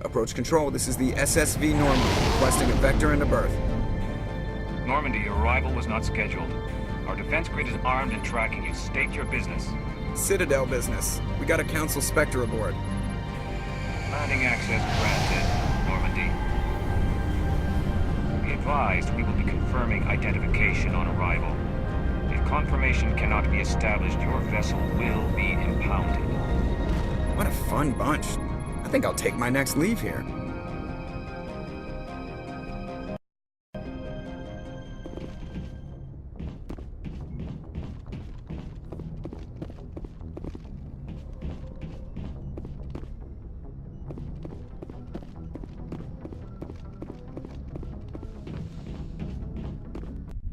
Approach control, this is the SSV Normandy, requesting a vector and a berth. Normandy, your arrival was not scheduled. Our defense grid is armed and tracking you. State your business. Citadel business. We got a Council Spectre aboard. Landing access granted, Normandy. Be advised, we will be confirming identification on arrival. If confirmation cannot be established, your vessel will be impounded. What a fun bunch. I think I'll take my next leave here.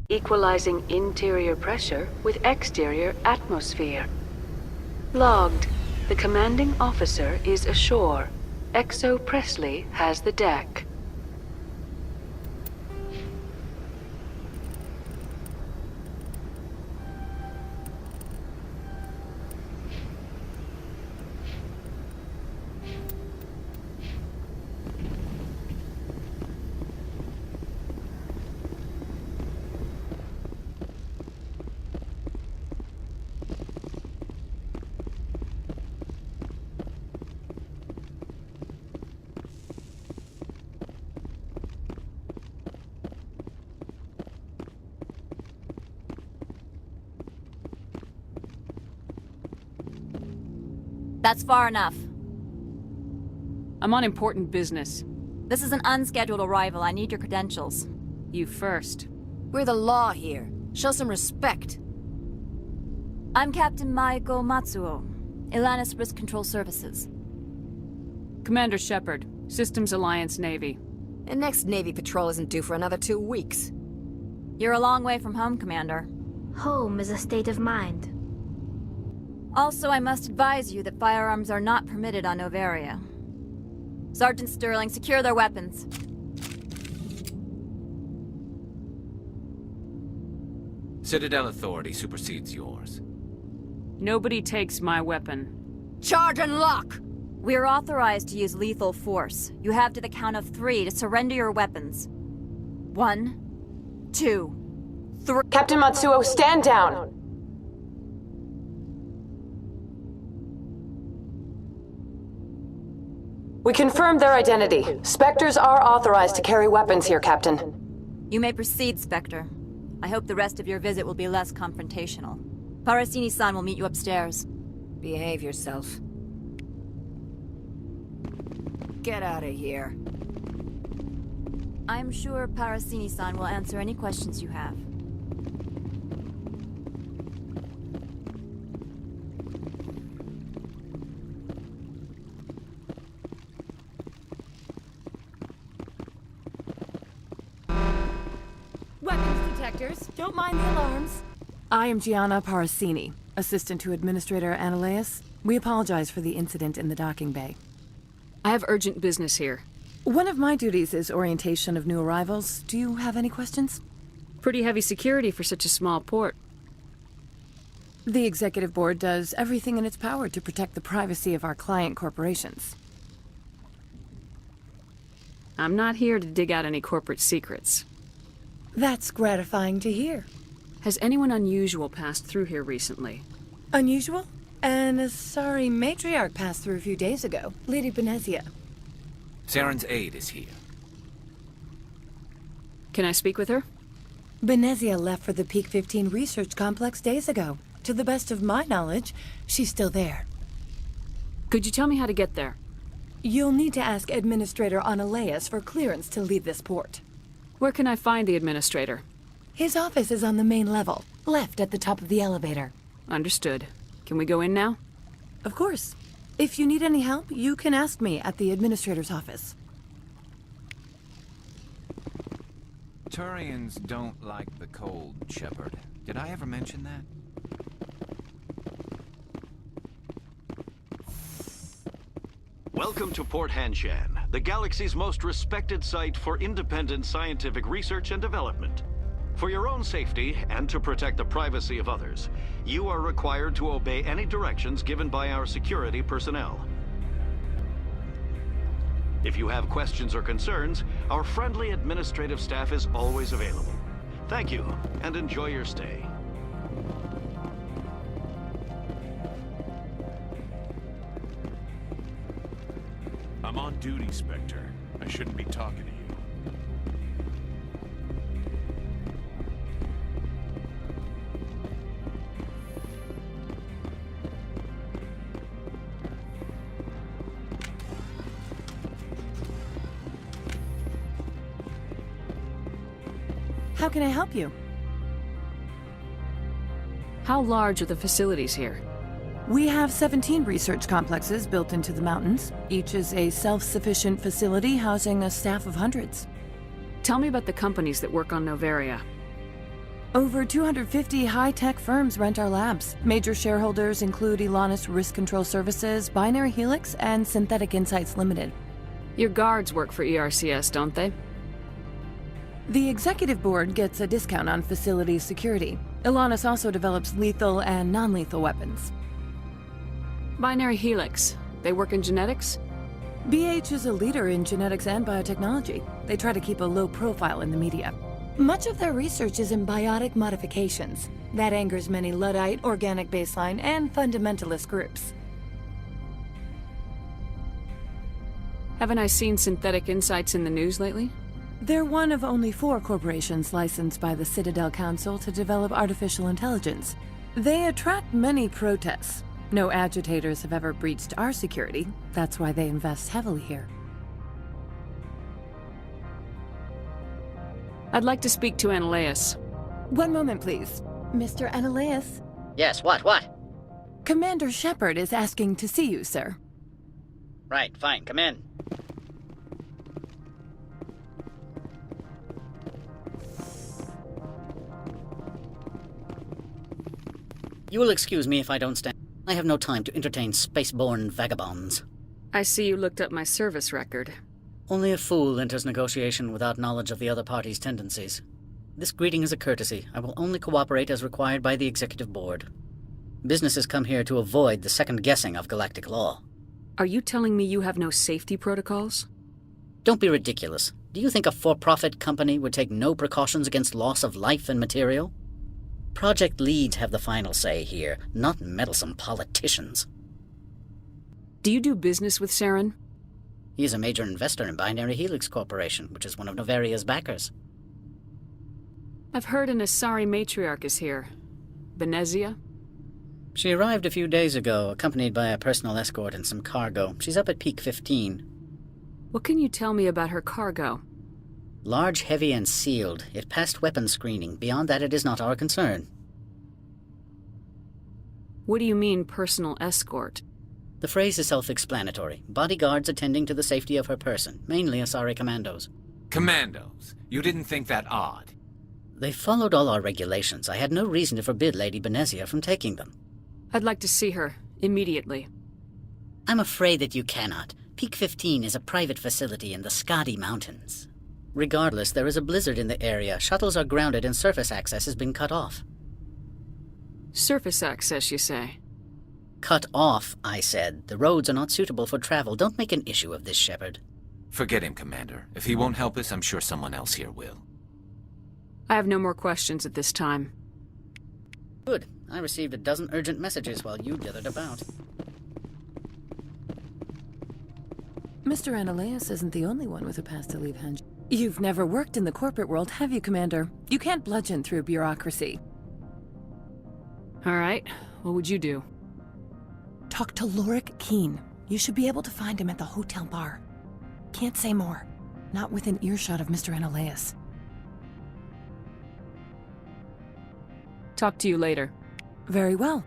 Equalizing interior pressure with exterior atmosphere. Logged. The commanding officer is ashore. Exo Presley has the deck. That's far enough. I'm on important business. This is an unscheduled arrival. I need your credentials. You first. We're the law here. Show some respect. I'm Captain Maiko Matsuo, Ilanis Risk Control Services. Commander Shepard, Systems Alliance Navy. And next Navy patrol isn't due for another 2 weeks. You're a long way from home, Commander. Home is a state of mind. Also, I must advise you that firearms are not permitted on Noveria. Sergeant Sterling, secure their weapons. Citadel authority supersedes yours. Nobody takes my weapon. Charge and lock! We're authorized to use lethal force. You have to the count of 3 to surrender your weapons. 1, 2, 3... Captain Matsuo, stand down! We confirmed their identity. Spectres are authorized to carry weapons here, Captain. You may proceed, Spectre. I hope the rest of your visit will be less confrontational. Parasini-san will meet you upstairs. Behave yourself. Get out of here. I'm sure Parasini-san will answer any questions you have. Weapons detectors. Don't mind the alarms. I am Gianna Parasini, assistant to Administrator Ananias. We apologize for the incident in the docking bay. I have urgent business here. One of my duties is orientation of new arrivals. Do you have any questions? Pretty heavy security for such a small port. The Executive Board does everything in its power to protect the privacy of our client corporations. I'm not here to dig out any corporate secrets. That's gratifying to hear. Has anyone unusual passed through here recently? Unusual? And a sorry matriarch passed through a few days ago, Lady Benezia. Saren's aide is here. Can I speak with her? Benezia left for the Peak 15 research complex days ago. To the best of my knowledge, she's still there. Could you tell me how to get there? You'll need to ask Administrator Ananias for clearance to leave this port. Where can I find the administrator? His office is on the main level, left at the top of the elevator. Understood. Can we go in now? Of course. If you need any help, you can ask me at the administrator's office. Turians don't like the cold, Shepard. Did I ever mention that? Welcome to Port Hanshan, the galaxy's most respected site for independent scientific research and development. For your own safety, and to protect the privacy of others, you are required to obey any directions given by our security personnel. If you have questions or concerns, our friendly administrative staff is always available. Thank you, and enjoy your stay. I'm on duty, Spectre. I shouldn't be talking to you. How can I help you? How large are the facilities here? We have 17 research complexes built into the mountains. Each is a self-sufficient facility housing a staff of hundreds. Tell me about the companies that work on Noveria. Over 250 high-tech firms rent our labs. Major shareholders include Elanus Risk Control Services, Binary Helix, and Synthetic Insights Limited. Your guards work for ERCS, don't they? The executive board gets a discount on facility security. Elanus also develops lethal and non-lethal weapons. Binary Helix. They work in genetics? BH is a leader in genetics and biotechnology. They try to keep a low profile in the media. Much of their research is in biotic modifications. That angers many Luddite, organic baseline, and fundamentalist groups. Haven't I seen Synthetic Insights in the news lately? They're one of only 4 corporations licensed by the Citadel Council to develop artificial intelligence. They attract many protests. No agitators have ever breached our security. That's why they invest heavily here. I'd like to speak to Analeas. One moment, please. Mr. Analeas? Yes, what? Commander Shepard is asking to see you, sir. Right, fine, come in. You will excuse me if I don't stand. I have no time to entertain spaceborne vagabonds. I see you looked up my service record. Only a fool enters negotiation without knowledge of the other party's tendencies. This greeting is a courtesy. I will only cooperate as required by the executive board. Businesses come here to avoid the second guessing of galactic law. Are you telling me you have no safety protocols? Don't be ridiculous. Do you think a for-profit company would take no precautions against loss of life and material? Project leads have the final say here, not meddlesome politicians. Do you do business with Saren? He is a major investor in Binary Helix Corporation, which is one of Noveria's backers. I've heard an Asari matriarch is here. Benezia? She arrived a few days ago, accompanied by a personal escort and some cargo. She's up at Peak 15. What can you tell me about her cargo? Large, heavy, and sealed. It passed weapons screening. Beyond that, it is not our concern. What do you mean, personal escort? The phrase is self-explanatory. Bodyguards attending to the safety of her person, mainly Asari commandos. Commandos? You didn't think that odd? They followed all our regulations. I had no reason to forbid Lady Benezia from taking them. I'd like to see her, immediately. I'm afraid that you cannot. Peak 15 is a private facility in the Skadi Mountains. Regardless, there is a blizzard in the area. Shuttles are grounded and surface access has been cut off. Surface access, you say? Cut off, I said. The roads are not suitable for travel. Don't make an issue of this, Shepard. Forget him, Commander. If he won't help us, I'm sure someone else here will. I have no more questions at this time. Good. I received a dozen urgent messages while you dithered about. Mr. Analeas isn't the only one with a past to leave Henge. You've never worked in the corporate world, have you, Commander? You can't bludgeon through bureaucracy. All right. What would you do? Talk to Lorik Keen. You should be able to find him at the hotel bar. Can't say more. Not within earshot of Mr. Analeas. Talk to you later. Very well.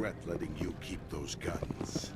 regret letting you keep those guns.